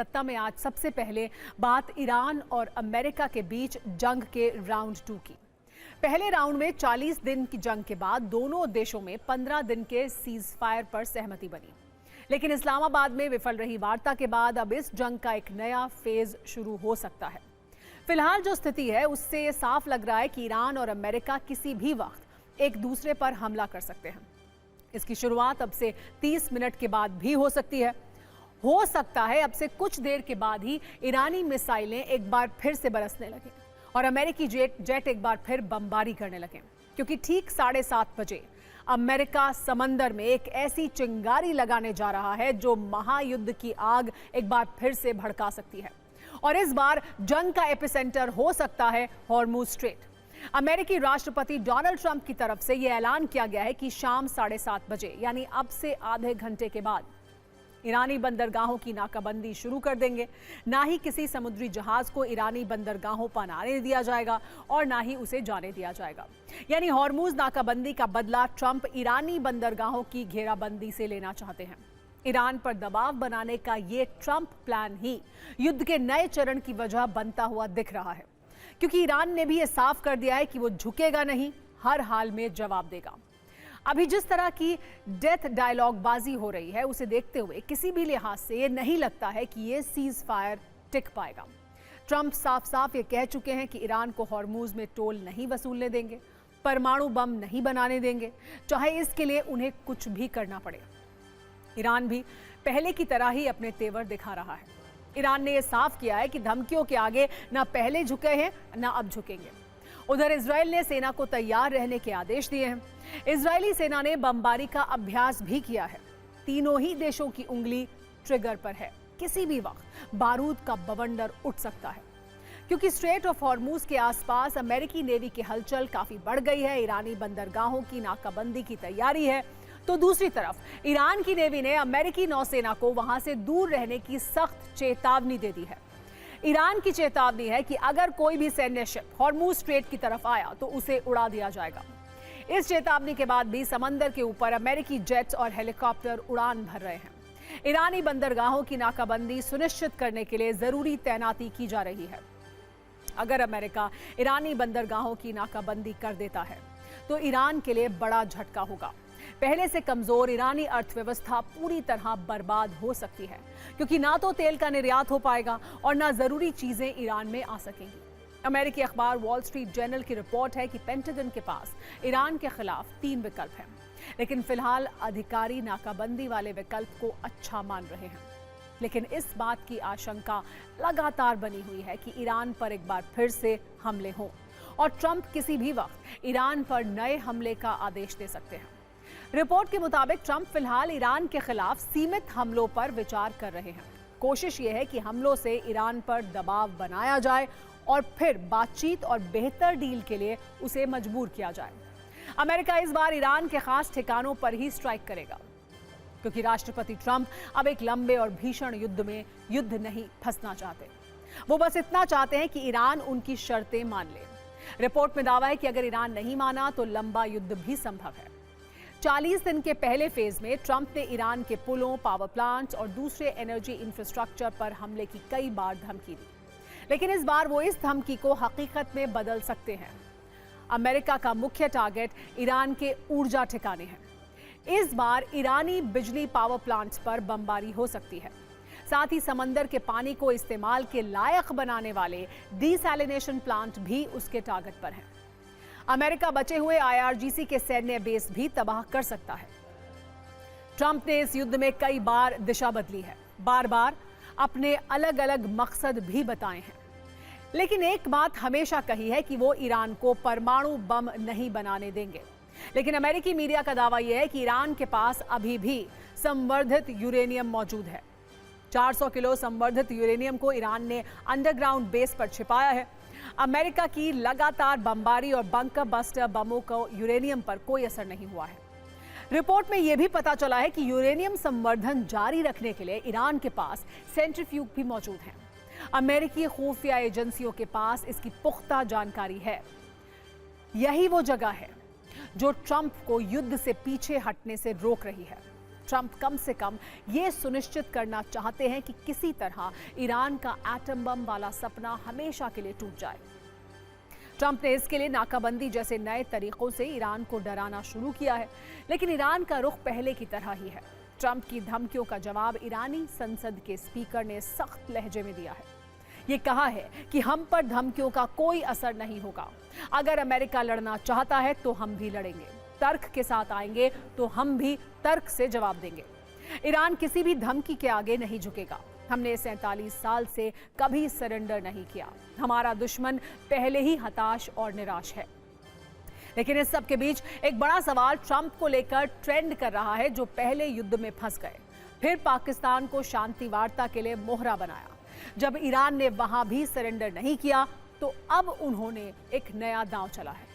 सत्ता में आज सबसे पहले बात ईरान और अमेरिका के बीच जंग के राउंड 2 की। पहले राउंड में 40 दिन की जंग के बाद दोनों देशों में 15 दिन के सीज फायर पर सहमति बनी, लेकिन इस्लामाबाद में विफल रही वार्ता के बाद अब इस जंग का एक नया फेज शुरू हो सकता है। फिलहाल जो स्थिति है उससे ये साफ लग रहा है कि ईरान और अमेरिका किसी भी वक्त एक दूसरे पर हमला कर सकते हैं। इसकी शुरुआत अब से 30 मिनट के बाद भी हो सकती है। हो सकता है अब से कुछ देर के बाद ही ईरानी मिसाइलें एक बार फिर से बरसने लगें और अमेरिकी जेट एक बार फिर बमबारी करने लगें, क्योंकि ठीक 7:30 बजे अमेरिका समंदर में एक ऐसी चिंगारी लगाने जा रहा है जो महायुद्ध की आग एक बार फिर से भड़का सकती है। और इस बार जंग का एपिसेंटर हो सकता है हॉर्मुज स्ट्रेट। अमेरिकी राष्ट्रपति डोनाल्ड ट्रंप की तरफ से यह ऐलान किया गया है कि शाम 7:30 बजे यानी अब से आधे घंटे के बाद ईरानी बंदरगाहों की नाकाबंदी शुरू कर देंगे। ना ही किसी समुद्री जहाज को ईरानी बंदरगाहों पर आने दिया जाएगा और ना ही उसे जाने दिया जाएगा। यानी हॉर्मुज नाकाबंदी का बदला ट्रंप ईरानी बंदरगाहों की घेराबंदी से लेना चाहते हैं। ईरान पर दबाव बनाने का ये ट्रंप प्लान ही युद्ध के नए चरण की वजह बनता हुआ दिख रहा है, क्योंकि ईरान ने भी ये साफ कर दिया है कि वो झुकेगा नहीं, हर हाल में जवाब देगा। अभी जिस तरह की डेथ डायलॉग बाजी हो रही है उसे देखते हुए किसी भी लिहाज से ये नहीं लगता है कि ये सीज फायर टिक पाएगा। ट्रंप साफ साफ ये कह चुके हैं कि ईरान को हॉर्मुज में टोल नहीं वसूलने देंगे, परमाणु बम नहीं बनाने देंगे, चाहे इसके लिए उन्हें कुछ भी करना पड़े। ईरान भी पहले की तरह ही अपने तेवर दिखा रहा है। ईरान ने यह साफ किया है कि धमकियों के आगे ना पहले झुके हैं ना अब झुकेंगे। उधर इजराइल ने सेना को तैयार रहने के आदेश दिए हैं। इजरायली सेना ने बमबारी का अभ्यास भी किया है। तीनों ही देशों की उंगली ट्रिगर पर है। किसी भी वक्त बारूद का बवंडर उठ सकता है, क्योंकि स्ट्रेट ऑफ हॉर्मुज के आसपास अमेरिकी नेवी की हलचल काफी बढ़ गई है। ईरानी बंदरगाहों की नाकाबंदी की तैयारी है, तो दूसरी तरफ ईरान की नेवी ने अमेरिकी नौसेना को वहां से दूर रहने की सख्त चेतावनी दे दी है। ईरान की चेतावनी है कि अगर कोई भी सैन्य शिप हॉर्मुज स्ट्रेट की तरफ आया तो उसे उड़ा दिया जाएगा। इस चेतावनी के बाद भी समंदर के ऊपर अमेरिकी जेट्स और हेलीकॉप्टर उड़ान भर रहे हैं। ईरानी बंदरगाहों की नाकाबंदी सुनिश्चित करने के लिए जरूरी तैनाती की जा रही है। अगर अमेरिका ईरानी बंदरगाहों की नाकाबंदी कर देता है तो ईरान के लिए बड़ा झटका होगा। पहले से कमजोर ईरानी अर्थव्यवस्था पूरी तरह बर्बाद हो सकती है, क्योंकि ना तो तेल का निर्यात हो पाएगा और ना जरूरी चीजें ईरान में आ सकेंगी। अमेरिकी अखबार वॉल स्ट्रीट जर्नल की रिपोर्ट है कि पेंटागन के पास ईरान के खिलाफ 3 विकल्प हैं, लेकिन फिलहाल अधिकारी नाकाबंदी वाले विकल्प को अच्छा मान रहे हैं। लेकिन इस बात की आशंका लगातार बनी हुई है कि ईरान पर एक बार फिर से हमले हों और ट्रंप किसी भी वक्त ईरान पर नए हमले का आदेश दे सकते हैं। रिपोर्ट के मुताबिक ट्रंप फिलहाल ईरान के खिलाफ सीमित हमलों पर विचार कर रहे हैं। कोशिश यह है कि हमलों से ईरान पर दबाव बनाया जाए और फिर बातचीत और बेहतर डील के लिए उसे मजबूर किया जाए। अमेरिका इस बार ईरान के खास ठिकानों पर ही स्ट्राइक करेगा, क्योंकि राष्ट्रपति ट्रंप अब एक लंबे और भीषण युद्ध में नहीं फंसना चाहते। वो बस इतना चाहते हैं कि ईरान उनकी शर्तें मान ले। रिपोर्ट में दावा है कि अगर ईरान नहीं माना तो लंबा युद्ध भी संभव है। 40 दिन के पहले फेज में ट्रंप ने ईरान के पुलों, पावर प्लांट्स और दूसरे एनर्जी इंफ्रास्ट्रक्चर पर हमले की कई बार धमकी दी, लेकिन इस बार वो इस धमकी को हकीकत में बदल सकते हैं। अमेरिका का मुख्य टारगेट ईरान के ऊर्जा ठिकाने हैं। इस बार ईरानी बिजली पावर प्लांट्स पर बमबारी हो सकती है। साथ ही समंदर के पानी को इस्तेमाल के लायक बनाने वाले डिसैलिनेशन प्लांट भी उसके टारगेट पर हैं। अमेरिका बचे हुए IRGC के सैन्य बेस भी तबाह कर सकता है। ट्रंप ने इस युद्ध में कई बार दिशा बदली है, बार बार अपने अलग अलग मकसद भी बताए हैं, लेकिन एक बात हमेशा कही है कि वो ईरान को परमाणु बम नहीं बनाने देंगे। लेकिन अमेरिकी मीडिया का दावा यह है कि ईरान के पास अभी भी संवर्धित यूरेनियम मौजूद है। 400 किलो संवर्धित यूरेनियम को ईरान ने अंडरग्राउंड बेस पर छिपाया है। अमेरिका की लगातार बमबारी और बंकर बस्टर बमों को यूरेनियम पर कोई असर नहीं हुआ है। रिपोर्ट में यह भी पता चला है कि यूरेनियम संवर्धन जारी रखने के लिए ईरान के पास सेंट्रीफ्यूग भी मौजूद हैं। अमेरिकी खुफिया एजेंसियों के पास इसकी पुख्ता जानकारी है। यही वो जगह है जो ट्रंप को युद्ध से पीछे हटने से रोक रही है। ट्रंप कम से कम ये सुनिश्चित करना चाहते हैं कि किसी तरह ईरान का एटम बम वाला सपना हमेशा के लिए टूट जाए। ट्रंप ने इसके लिए नाकाबंदी जैसे नए तरीकों से ईरान को डराना शुरू किया है, लेकिन ईरान का रुख पहले की तरह ही है। ट्रंप की धमकियों का जवाब ईरानी संसद के स्पीकर ने सख्त लहजे में दिया है। ये कहा है कि हम पर धमकियों का कोई असर नहीं होगा। अगर अमेरिका लड़ना चाहता है तो हम भी लड़ेंगे, तर्क के साथ आएंगे तो हम भी तर्क से जवाब देंगे। ईरान किसी भी धमकी के आगे नहीं झुकेगा। हमने 47 साल से कभी सरेंडर नहीं किया। हमारा दुश्मन पहले ही हताश और निराश है। लेकिन इस सब के बीच एक बड़ा सवाल ट्रंप को लेकर ट्रेंड कर रहा है, जो पहले युद्ध में फंस गए, फिर पाकिस्तान को शांति वार्ता के लिए मोहरा बनाया। जब ईरान ने वहां भी सरेंडर नहीं किया तो अब उन्होंने एक नया दांव चला है।